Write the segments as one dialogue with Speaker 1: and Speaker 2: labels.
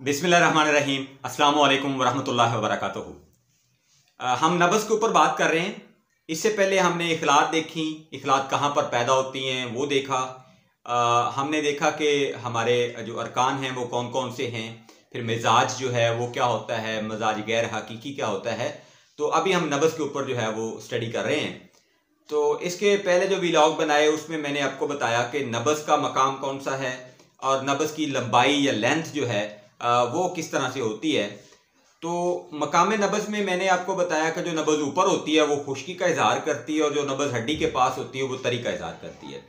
Speaker 1: बिस्मिल्लाहिर्रहमानिर्रहीम। अस्सलाम वालेकुम वरहमतुल्लाहि वबरकातुहू। हम नब्ज़ के ऊपर बात कर रहे हैं। इससे पहले हमने इखलात देखी, इखलात कहाँ पर पैदा होती हैं वो देखा। हमने देखा कि हमारे जो अरकान हैं वो कौन कौन से हैं, फिर मिजाज जो है वो क्या होता है, मिजाज गैर हकीकी क्या होता है। तो अभी हम नब्ज़ के ऊपर जो है वो स्टडी कर रहे हैं। तो इसके पहले जो व्लॉग बनाए उसमें मैंने आपको बताया कि नब्ज़ का मकाम कौन सा है और नब्ज़ की लंबाई या लेंथ जो है वो किस तरह से होती है। तो मकाम नब्ज़ में मैंने आपको बताया कि जो नब्ज़ ऊपर होती है वो खुश्की का इजहार करती है और जो नब्ज़ हड्डी के पास होती है वो तरी का इजहार करती है।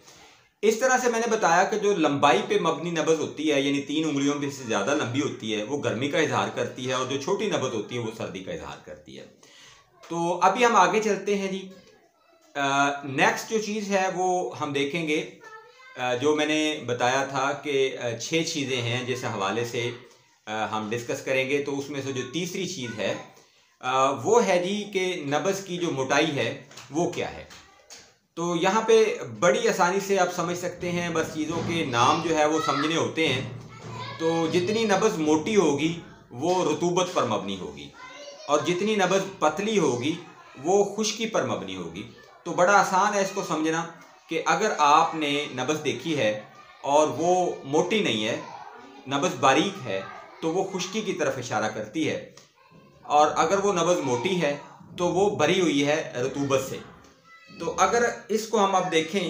Speaker 1: इस तरह से मैंने बताया कि जो लंबाई पे मबनी नब्ज़ होती है यानी 3 उंगलियों पे से ज़्यादा लंबी होती है वो गर्मी का इजहार करती है और जो छोटी नब्ज़ होती है वो सर्दी का इजहार करती है। तो अभी हम आगे चलते हैं जी। नेक्स्ट जो चीज़ है वो हम देखेंगे। जो मैंने बताया था कि 6 चीज़ें हैं जिस हवाले से हम डिस्कस करेंगे। तो उसमें से जो तीसरी चीज़ है वो है जी कि नब्ज़ की जो मोटाई है वो क्या है। तो यहाँ पे बड़ी आसानी से आप समझ सकते हैं, बस चीज़ों के नाम जो है वो समझने होते हैं। तो जितनी नब्ज़ मोटी होगी वो रतूबत पर मबनी होगी और जितनी नब्ज़ पतली होगी वो खुश्की पर मबनी होगी। तो बड़ा आसान है इसको समझना कि अगर आपने नब्ज़ देखी है और वो मोटी नहीं है, नब्ज़ बारीक है, तो वो खुश्की की तरफ इशारा करती है। और अगर वो नब्ज़ मोटी है तो वो भरी हुई है रतूबत से। तो अगर इसको हम अब देखें,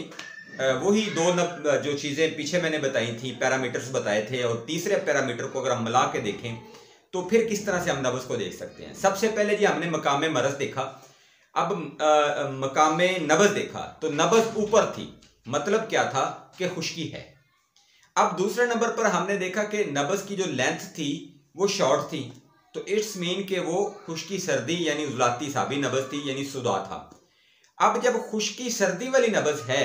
Speaker 1: वही जो चीज़ें पीछे मैंने बताई थी, पैरामीटर्स बताए थे, और तीसरे पैरामीटर को अगर हम मिला के देखें तो फिर किस तरह से हम नब्ज़ को देख सकते हैं। सबसे पहले जी हमने मकाम मरज़ देखा। अब मकाम नब्ज़ देखा तो नब्ज़ ऊपर थी, मतलब क्या था कि खुश्की है। अब दूसरे नंबर पर हमने देखा कि नब्ज़ की जो लेंथ थी वो शॉर्ट थी, तो इट्स मीन कि वो खुश्की सर्दी यानी उजलाती साबी नब्ज़ थी यानी सुदा था। अब जब खुश्की सर्दी वाली नब्ज़ है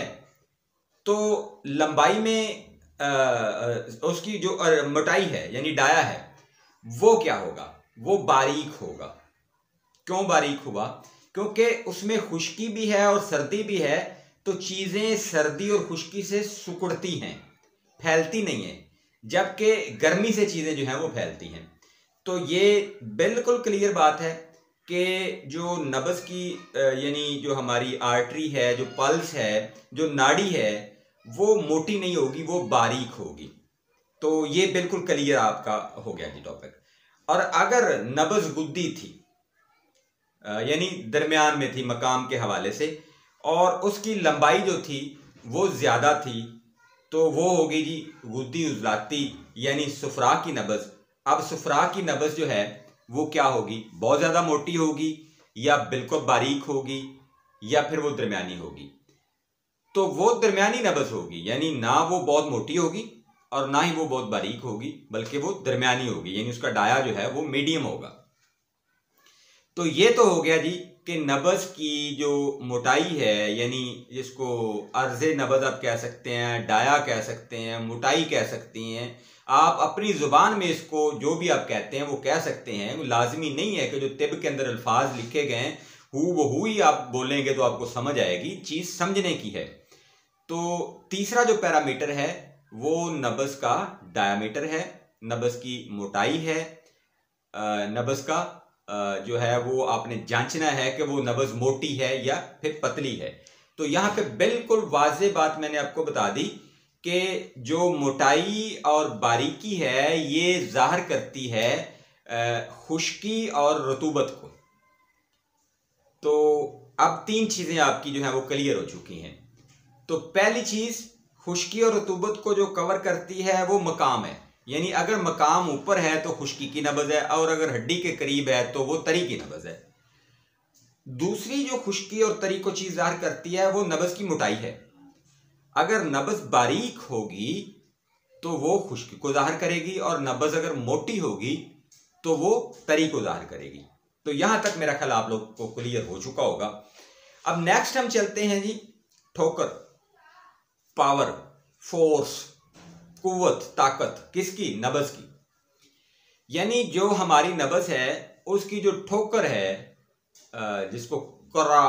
Speaker 1: तो लंबाई में उसकी जो मोटाई है यानी डाया है वो क्या होगा, वो बारीक होगा। क्यों बारीक हुआ? क्योंकि उसमें खुश्की भी है और सर्दी भी है, तो चीज़ें सर्दी और खुश्की से सिकुड़ती हैं, फैलती नहीं है, जबकि गर्मी से चीज़ें जो हैं वो फैलती हैं। तो ये बिल्कुल क्लियर बात है कि जो नब्ज़ की यानी जो हमारी आर्टरी है, जो पल्स है, जो नाड़ी है, वो मोटी नहीं होगी, वो बारीक होगी। तो ये बिल्कुल क्लियर आपका हो गया जी टॉपिक। और अगर नब्ज़ गुद्दी थी यानी दरमियान में थी मकाम के हवाले से, और उसकी लंबाई जो थी वो ज़्यादा थी, तो वो होगी जी गुद्दी उजलाती यानी सुफरा की नब्ज़। अब सुफरा की नब्ज़ जो है वो क्या होगी, बहुत ज़्यादा मोटी होगी या बिल्कुल बारीक होगी या फिर वो दरमियानी होगी। तो वो दरमियानी नब्ज़ होगी, यानी ना वो बहुत मोटी होगी और ना ही वो बहुत बारीक होगी, बल्कि वो दरमियानी होगी, यानी उसका डाया जो है वो मीडियम होगा। तो ये तो हो गया जी कि नब्ज़ की जो मोटाई है, यानी जिसको अर्ज़ नब्ज़ आप कह सकते हैं, डाया कह सकते हैं, मोटाई कह सकती हैं। आप अपनी ज़ुबान में इसको जो भी आप कहते हैं वो कह सकते हैं। लाजमी नहीं है कि जो तिब के अंदर अल्फाज लिखे गए हैं हु वहू ही आप बोलेंगे तो आपको समझ आएगी, चीज़ समझने की है। तो तीसरा जो पैरामीटर है वो नब्ज़ का डायामीटर है, नब्ज़ की मोटाई है। नब्ज़ का जो है वो आपने जांचना है कि वो नब्ज़ मोटी है या फिर पतली है। तो यहाँ पे बिल्कुल वाज़ेह बात मैंने आपको बता दी कि जो मोटाई और बारीकी है ये ज़ाहिर करती है खुश्की और रतूबत को। तो अब 3 चीज़ें आपकी जो है वो क्लियर हो चुकी हैं। तो पहली चीज़, खुश्की और रतूबत को जो कवर करती है वो मकाम है, यानी अगर मकाम ऊपर है तो खुश्की की नब्ज़ है और अगर हड्डी के करीब है तो वो तरी की नब्ज़ है। दूसरी जो खुश्की और तरी को चीज़ ज़ाहिर करती है वो नब्ज़ की मोटाई है। अगर नब्ज़ बारीक होगी तो वो खुश्की को ज़ाहिर करेगी और नब्ज़ अगर मोटी होगी तो वो तरी को ज़ाहिर करेगी। तो यहाँ तक मेरा ख्याल आप लोग को क्लियर हो चुका होगा। अब नेक्स्ट हम चलते हैं जी ठोकर, पावर, फोर्स, कुव्वत, ताकत। किसकी? नब्ज़ की। यानी जो हमारी नब्ज़ है उसकी जो ठोकर है, जिसको करा,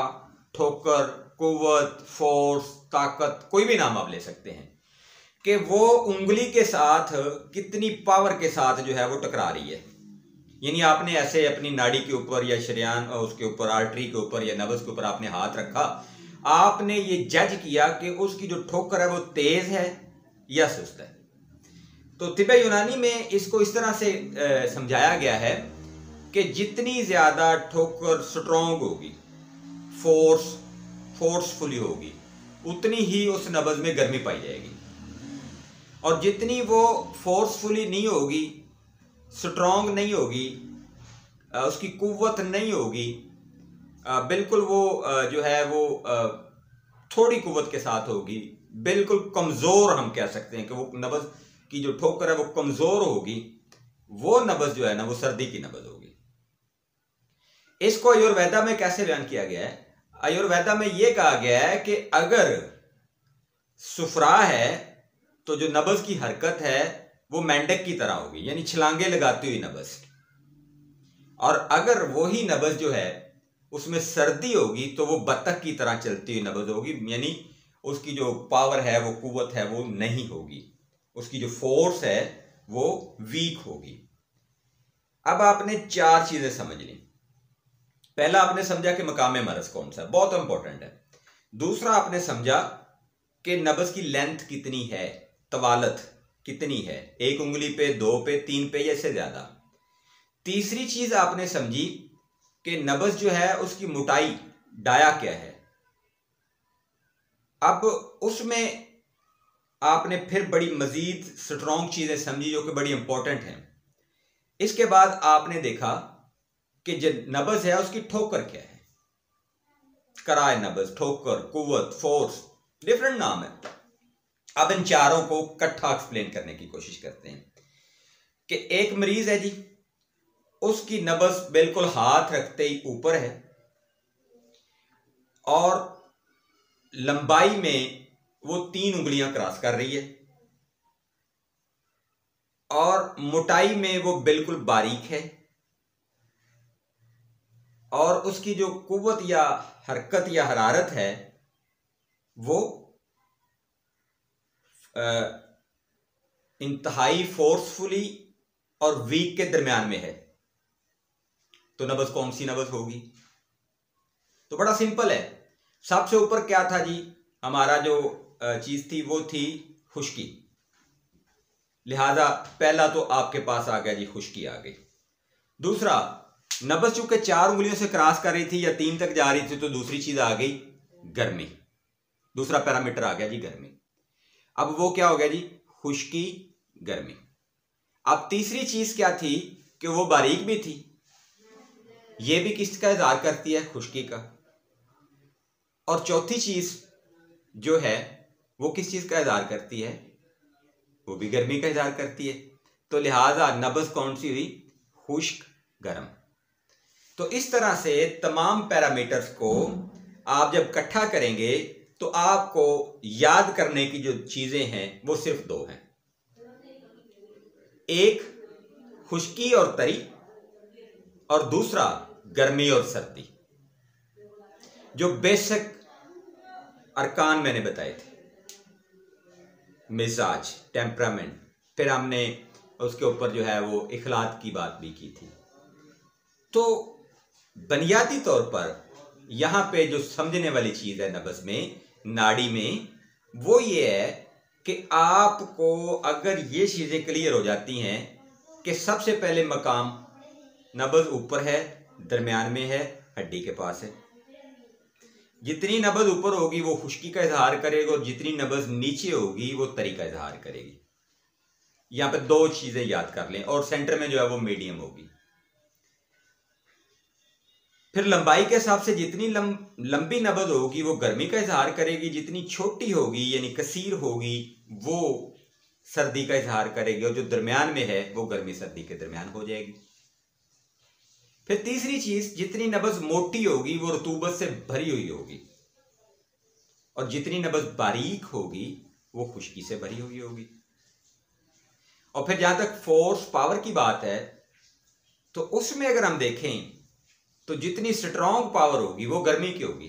Speaker 1: ठोकर, कुव्वत, फोर्स, ताकत, कोई भी नाम आप ले सकते हैं, कि वो उंगली के साथ कितनी पावर के साथ जो है वो टकरा रही है। यानी आपने ऐसे अपनी नाड़ी के ऊपर या शरीयान उसके ऊपर आर्टरी के ऊपर या नब्ज के ऊपर आपने हाथ रखा, आपने ये जज किया कि उसकी जो ठोकर है वो तेज है या सुस्त है। तो तिब्बे यूनानी में इसको इस तरह से समझाया गया है कि जितनी ज्यादा ठोकर स्ट्रॉन्ग होगी, फोर्सफुली होगी, उतनी ही उस नब्ज में गर्मी पाई जाएगी। और जितनी वो फोर्सफुली नहीं होगी, स्ट्रॉन्ग नहीं होगी, उसकी कुव्वत नहीं होगी, बिल्कुल वो जो है वो थोड़ी कुव्वत के साथ होगी, बिल्कुल कमज़ोर हम कह सकते हैं कि वो नब्ज की जो ठोकर है वो कमज़ोर होगी, वो नब्ज जो है ना वो सर्दी की नब्ज होगी। इसको आयुर्वेदा में कैसे बयान किया गया है? आयुर्वेदा में ये कहा गया है कि अगर सुफरा है तो जो नब्ज की हरकत है वो मेंढक की तरह होगी, यानी छलांगे लगाती हुई नब्ज। और अगर वही नब्ज जो है उसमें सर्दी होगी तो वो बत्तख की तरह चलती हुई नब्ज होगी, यानी उसकी जो पावर है वो कुव्वत है वो नहीं होगी, उसकी जो फोर्स है वो वीक होगी। अब आपने चार चीजें समझ ली। पहला आपने समझा कि मकाम मरज कौन सा है, बहुत इंपॉर्टेंट है। दूसरा आपने समझा कि नब्ज की लेंथ कितनी है, तवालत कितनी है, एक उंगली पे, दो पे, तीन पे या इससे ज्यादा। तीसरी चीज आपने समझी कि नब्ज जो है उसकी मोटाई, डाया क्या है। अब उसमें आपने फिर बड़ी मजीद स्ट्रॉन्ग चीजें समझी जो कि बड़ी इंपॉर्टेंट हैं। इसके बाद आपने देखा कि जो नब्ज है उसकी ठोकर क्या है, कराए नब्ज, ठोकर, कुव्वत, फोर्स, डिफरेंट नाम है। अब इन चारों को इकट्ठा एक्सप्लेन करने की कोशिश करते हैं कि एक मरीज है जी, उसकी नब्ज बिल्कुल हाथ रखते ही ऊपर है और लंबाई में वो 3 उंगलियां क्रॉस कर रही है और मोटाई में वो बिल्कुल बारीक है और उसकी जो कुव्वत या हरकत या हरारत है वो इंतहाई फोर्सफुली और वीक के दरमियान में है। तो नब्ज कौन सी नब्ज होगी? तो बड़ा सिंपल है। सबसे ऊपर क्या था जी, हमारा जो चीज थी वो थी खुश्की, लिहाजा पहला तो आपके पास आ गया जी, खुश्की आ गई। दूसरा, नब्ज चूंकि 4 उंगलियों से क्रॉस कर रही थी या 3 तक जा रही थी, तो दूसरी चीज आ गई गर्मी। दूसरा पैरामीटर आ गया जी गर्मी। अब वो क्या हो गया जी, खुश्की, गर्मी। अब तीसरी चीज क्या थी कि वो बारीक भी थी, ये भी किसका इजहार करती है, खुश्की का। और चौथी चीज जो है वो किस चीज का इजहार करती है, वो भी गर्मी का इजहार करती है। तो लिहाजा नब्ज कौन सी हुई, खुश्क, गर्म। तो इस तरह से तमाम पैरामीटर्स को आप जब इकट्ठा करेंगे तो आपको याद करने की जो चीजें हैं वो सिर्फ 2 हैं, एक खुश्की और तरी और दूसरा गर्मी और सर्दी। जो बेसिक अरकान मैंने बताए थे, मिजाज, टेम्परामेंट, फिर हमने उसके ऊपर जो है वो इखलात की बात भी की थी। तो बुनियादी तौर पर यहां पे जो समझने वाली चीज है नब्ज में, नाड़ी में, वो ये है कि आपको अगर ये चीजें क्लियर हो जाती हैं कि सबसे पहले मकाम नब्ज ऊपर है, दरमियान में है, हड्डी के पास है। जितनी नब्ज ऊपर होगी वो खुश्की का इजहार करेगी और जितनी नब्ज नीचे होगी वो तरी का इजहार करेगी। यहां पे 2 चीजें याद कर लें और सेंटर में जो है वो मीडियम होगी। फिर लंबाई के हिसाब से जितनी लंबी नब्ज होगी वो गर्मी का इजहार करेगी, जितनी छोटी होगी यानी कसीर होगी वो सर्दी का इजहार करेगी और जो दरमियान में है वो गर्मी सर्दी के दरमियान हो जाएगी। फिर तीसरी चीज, जितनी नब्ज मोटी होगी वो रतूबत से भरी हुई होगी और जितनी नब्ज बारीक होगी वो खुश्की से भरी हुई होगी। और फिर जहां तक फोर्स, पावर की बात है, तो उसमें अगर हम देखें तो जितनी स्ट्रॉन्ग पावर होगी वो गर्मी की होगी।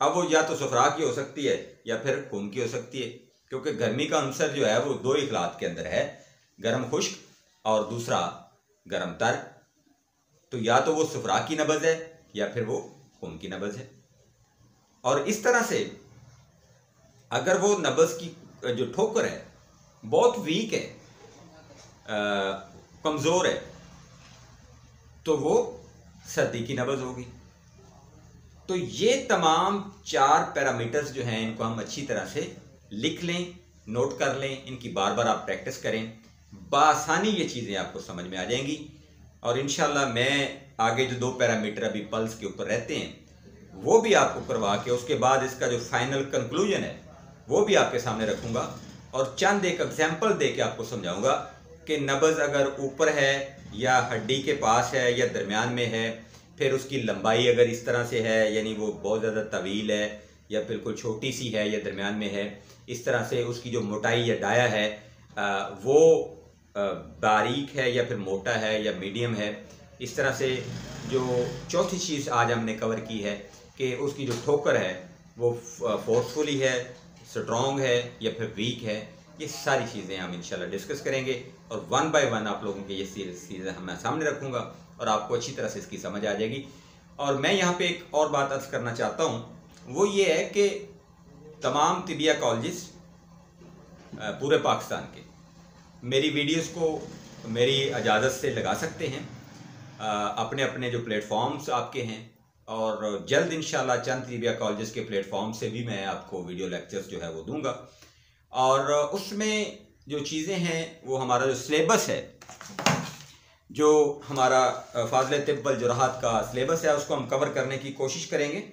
Speaker 1: अब वो या तो सफरा की हो सकती है या फिर खून की हो सकती है, क्योंकि गर्मी का अंसर जो है वो दो इखलात के अंदर है, गर्म खुश्क और दूसरा गर्म तर। तो या तो वो सुफरा की नब्ज़ है या फिर वो खून की नब्ज़ है। और इस तरह से अगर वो नब्ज़ की जो ठोकर है बहुत वीक है, कमज़ोर है, तो वो सर्दी की नब्ज़ होगी। तो ये तमाम 4 पैरामीटर्स जो हैं इनको हम अच्छी तरह से लिख लें, नोट कर लें, इनकी बार बार आप प्रैक्टिस करें, बआसानी ये चीज़ें आपको समझ में आ जाएंगी। और इंशाल्लाह मैं आगे जो 2 पैरामीटर अभी पल्स के ऊपर रहते हैं वो भी आपको करवा के उसके बाद इसका जो फाइनल कंक्लूजन है वो भी आपके सामने रखूँगा और चंद एक एग्जाम्पल दे के आपको समझाऊँगा कि नब्ज़ अगर ऊपर है या हड्डी के पास है या दरमियान में है, फिर उसकी लंबाई अगर इस तरह से है यानी वो बहुत ज़्यादा तवील है या बिल्कुल छोटी सी है या दरमियान में है, इस तरह से उसकी जो मोटाई या डाया है वो बारीक है या फिर मोटा है या मीडियम है। इस तरह से जो चौथी चीज़ आज हमने कवर की है कि उसकी जो ठोकर है वो फोर्सफुली है, स्ट्रॉन्ग है या फिर वीक है। ये सारी चीज़ें हम इंशाल्लाह डिस्कस करेंगे और 1 बाय 1 आप लोगों के ये चीज़ें मैं सामने रखूँगा और आपको अच्छी तरह से इसकी समझ आ जाएगी। और मैं यहाँ पे एक और बात अर्ज़ करना चाहता हूँ, वो ये है कि तमाम तिबिया कॉलेजेस पूरे पाकिस्तान के मेरी वीडियोस को मेरी इजाज़त से लगा सकते हैं, अपने अपने जो प्लेटफॉर्म्स आपके हैं, और जल्द इंशाल्लाह चंद तिबिया कॉलेजेस के प्लेटफॉर्म से भी मैं आपको वीडियो लेक्चर्स जो है वो दूंगा। और उसमें जो चीज़ें हैं वो हमारा जो सिलेबस है, जो हमारा फाज़िल तिब वल जुराहत का सिलेबस है उसको हम कवर करने की कोशिश करेंगे,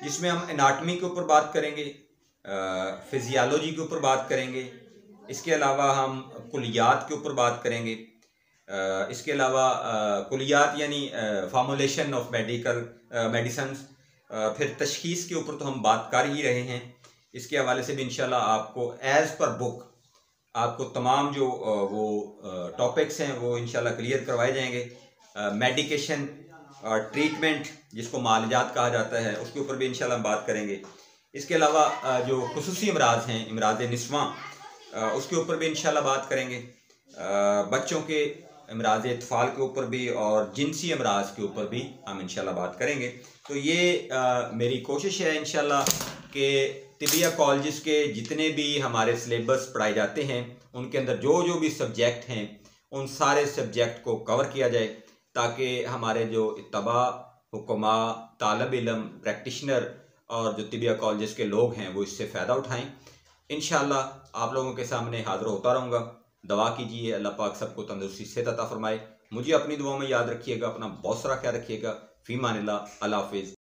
Speaker 1: जिसमें हम एनाटमी के ऊपर बात करेंगे, फिजियोलॉजी के ऊपर बात करेंगे, इसके अलावा हम कुलियात के ऊपर बात करेंगे, इसके अलावा कुलियात यानी फार्मूलेशन ऑफ मेडिसिन्स, फिर तशखीस के ऊपर तो हम बात कर ही रहे हैं। इसके हवाले से भी इंशाल्लाह आपको एज़ पर बुक आपको तमाम जो वो टॉपिक्स हैं वो इंशाल्लाह क्लियर करवाए जाएंगे। मेडिकेशन और ट्रीटमेंट जिसको मालजात कहा जाता है उसके ऊपर भी इंशाल्लाह बात करेंगे। इसके अलावा जो खुसूसी अमराज हैं, इमराज निस्वां, उसके ऊपर भी इंशाल्लाह बात करेंगे। बच्चों के इमराज इत्फाल के ऊपर भी और जिनसी अमराज के ऊपर भी हम इंशाल्लाह बात करेंगे। तो ये मेरी कोशिश है इंशाल्लाह कि तिबिया कॉलेजेस के जितने भी हमारे सिलेबस पढ़ाए जाते हैं उनके अंदर जो जो भी सब्जेक्ट हैं उन सारे सब्जेक्ट को कवर किया जाए, ताकि हमारे जो इत्तबा, हुक्मा, तालब इल्म, प्रैक्टिशनर और जो तिबिया कॉलेजेस के लोग हैं वो इससे फ़ायदा उठाएं। इंशाल्लाह आप लोगों के सामने हाज़िर होता रहूँगा। दुआ कीजिए अल्लाह पाक सबको तंदुरुस्ती सेहत अता फरमाए। मुझे अपनी दुआ में याद रखिएगा, अपना बहुत सारा ख्याल रखिएगा। फ़ी मानिल्लाह, अल्लाह हाफ़िज़।